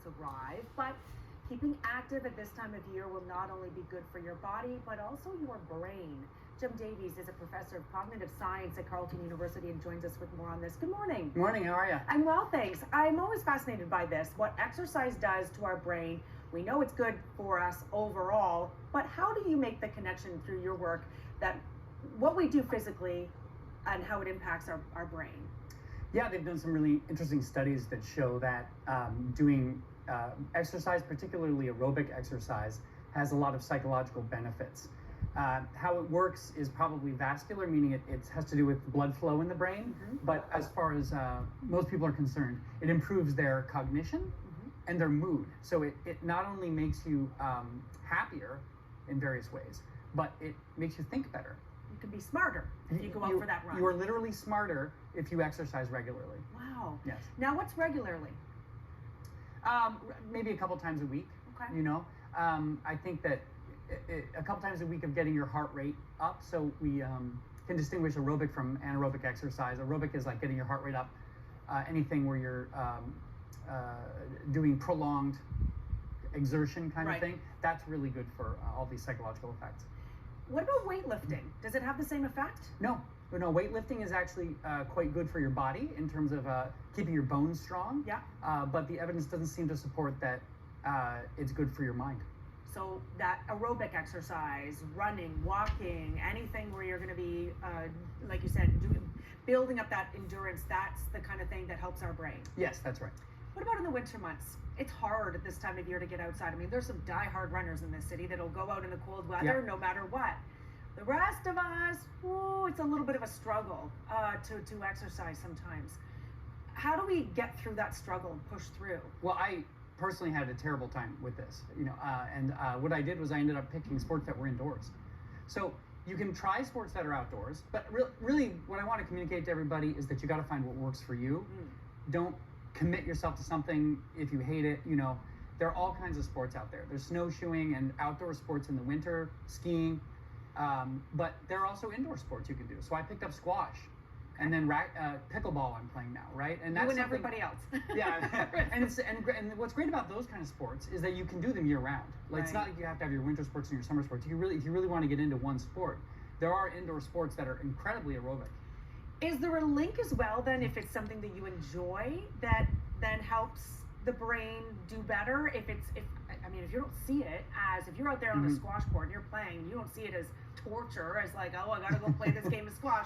won't arrive, but keeping active at this time of year will not only be good for your body, but also your brain. Jim Davies is a professor of cognitive science at Carleton University and joins us with more on this. Good morning. Good morning, how are you? I'm well, thanks. I'm always fascinated by this, what exercise does to our brain. We know it's good for us overall, but how do you make the connection through your work that what we do physically and how it impacts our brain? Yeah, they've done some really interesting studies that show that doing exercise, particularly aerobic exercise, has a lot of psychological benefits. How it works is probably vascular, meaning it has to do with blood flow in the brain. But as far as most people are concerned, it improves their cognition and their mood. So it not only makes you happier in various ways, but it makes you think better. You can be smarter if you go out for that run. You are literally smarter if you exercise regularly. Wow. Yes. Now, what's regularly? Maybe a couple times a week. Okay. You know, I think that a couple times a week of getting your heart rate up. So we can distinguish aerobic from anaerobic exercise. Aerobic is like getting your heart rate up. Anything where you're doing prolonged exertion kind of thing. That's really good for all these psychological effects. What about weightlifting? Does it have the same effect? No, weightlifting is actually quite good for your body in terms of keeping your bones strong. Yeah. But the evidence doesn't seem to support that it's good for your mind. So that aerobic exercise, running, walking, anything where you're going to be, like you said, building up that endurance, that's the kind of thing that helps our brain. Yes, that's right. What about in the winter months? It's hard at this time of year to get outside. I mean, there's some die-hard runners in this city that'll go out in the cold weather no matter what. The rest of us, it's a little bit of a struggle to exercise sometimes. How do we get through that struggle and push through? Well, I personally had a terrible time with this, and what I did was I ended up picking sports that were indoors. So you can try sports that are outdoors, but really what I want to communicate to everybody is that you got to find what works for you. Don't commit yourself to something if you hate it. There are all kinds of sports out there. There's snowshoeing and outdoor sports in the winter, skiing, but there are also indoor sports you can do. So I picked up squash, and then pickleball I'm playing now, right? And that's everybody else. Yeah, and what's great about those kind of sports is that you can do them year round. Like it's not like you have to have your winter sports and your summer sports. If you really want to get into one sport, there are indoor sports that are incredibly aerobic. Is there a link as well then, if it's something that you enjoy, that then helps the brain do better? If you don't see it as, if you're out there on a squash court and you're playing, you don't see it as torture, as like, oh, I gotta go play this game of squash.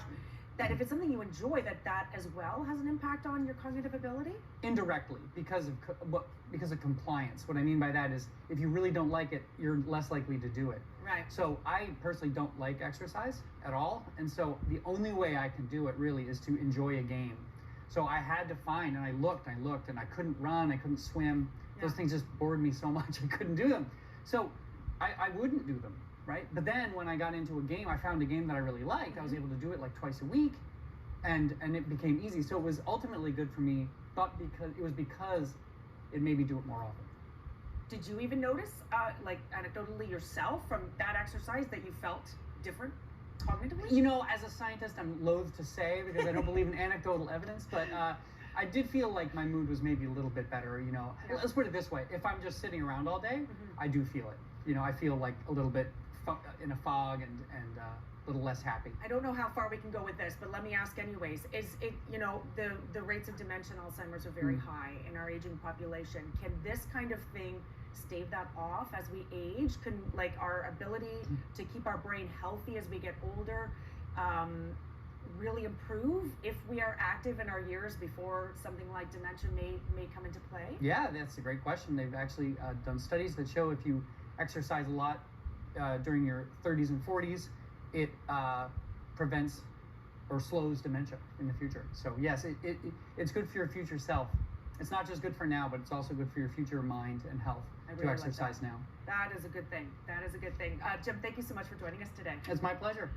That if it's something you enjoy, that as well has an impact on your cognitive ability? Indirectly, because of compliance. What I mean by that is, if you really don't like it, you're less likely to do it. Right. So I personally don't like exercise at all, and so the only way I can do it really is to enjoy a game. So I had to find, and I looked, and I couldn't run, I couldn't swim. Those things just bored me so much, I couldn't do them. So I wouldn't do them. Right? But then when I got into a game, I found a game that I really liked. I was able to do it like twice a week, and it became easy. So it was ultimately good for me, but because it made me do it more often. Did you even notice, like anecdotally yourself from that exercise, that you felt different cognitively? As a scientist, I'm loath to say because I don't believe in anecdotal evidence, but I did feel like my mood was maybe a little bit better. Let's put it this way: if I'm just sitting around all day, I do feel it. I feel like a little bit in a fog and a little less happy. I don't know how far we can go with this, but let me ask anyways. Is it, the rates of dementia and Alzheimer's are very high in our aging population. Can this kind of thing stave that off as we age? Can our ability to keep our brain healthy as we get older really improve if we are active in our years before something like dementia may come into play? Yeah, that's a great question. They've actually done studies that show if you exercise a lot during your 30s and 40s, it prevents or slows dementia in the future. So yes, it's good for your future self. It's not just good for now, but it's also good for your future mind and health to exercise now. That is a good thing. Jim, thank you so much for joining us today. It's my pleasure.